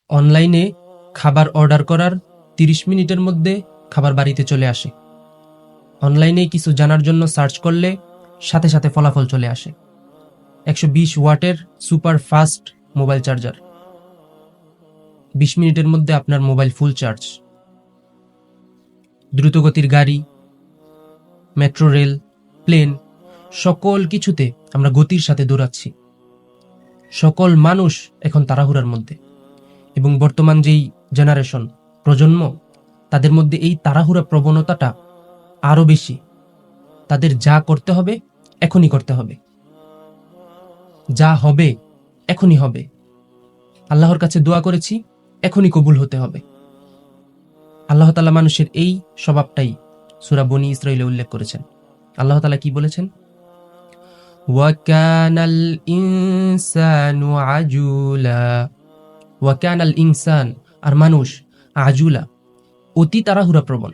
অনলাইনে খাবার অর্ডার করার ৩০ মিনিটের মধ্যে খাবার বাড়িতে চলে আসে। অনলাইনে কিছু জানার জন্য সার্চ করলে সাথে সাথে ফলাফল চলে আসে। ১২০ ওয়াটের সুপার ফাস্ট মোবাইল চার্জার, ২০ মিনিটের মধ্যে আপনার মোবাইল ফুল চার্জ। দ্রুতগতির গাড়ি, মেট্রো রেল, প্লেন, সকল কিছুতে আমরা গতির সাথে দৌড়াচ্ছি। সকল মানুষ এখন তাড়াহুড়ার মধ্যে, এবং বর্তমান যেই জেনারেশন, প্রজন্ম, তাদের মধ্যে এই তাড়াহুড়া প্রবণতাটা আরো বেশি। তাদের যা করতে হবে এখনই করতে হবে, যা হবে এখনই হবে। আল্লাহর কাছে দোয়া করেছি, এখনই কবুল হতে হবে। আল্লাহ তাআলা মানুষের এই স্বভাবটাই সূরা বনী ইসরাঈলে উল্লেখ করেছেন। আল্লাহ তাআলা কি বলেছেন? ওয়া কানাল ইনসানু আজুলা। ওয়া কানাল ইনসান, আর মানুষ, আজুলা, অতি তাড়াহুড়া প্রবণ।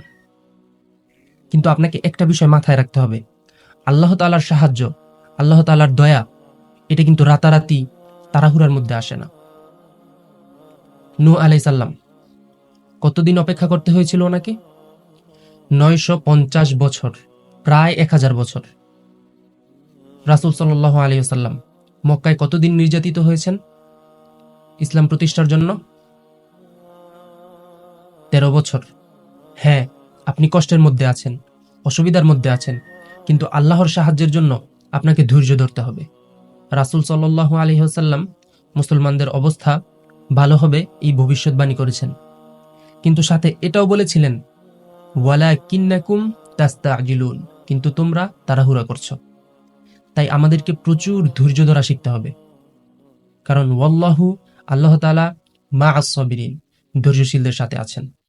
কিন্তু আপনাকে একটা বিষয় মাথায় রাখতে হবে, আল্লাহ তাআলার সাহায্য, আল্লাহ তাআলার দয়া, এটা কিন্তু রাতারাতি তাড়াহুড়ার মধ্যে আসে না। নূহ আলাইহিস সালাম, কতদিন অপেক্ষা করতে হয়েছিল ওনাকে? ৯৫০ বছর, প্রায় ১০০০ বছর। রাসূল সাল্লাল্লাহু আলাইহি ওয়াসাল্লাম মক্কায় কতদিন নির্যাতিত হয়েছেন ইসলাম প্রতিষ্ঠার জন্য? ১৩ বছর। হ্যাঁ, আপনি কষ্টের মধ্যে আছেন, অসুবিধার মধ্যে আছেন, কিন্তু আল্লাহর সাহায্যের জন্য আপনাকে ধৈর্য ধরতে হবে। রাসূল সাল্লাল্লাহু আলাইহি ওয়াসাল্লাম মুসলমানদের অবস্থা ভালো হবে এই ভবিষ্যৎবাণী করেছেন, কিন্তু সাথে এটাও বলেছিলেন, ওয়ালাকিন্নাকুম তাস্তাজিলুন, কিন্তু তোমরা তাড়াহুড়া করছো। তাই আমাদেরকে প্রচুর ধৈর্য ধরা শিখতে হবে, কারণ ওয়াল্লাহু, আল্লাহ তাআলা, মা আস সাবিরিন, ধৈর্যশীলদের সাথে আছেন।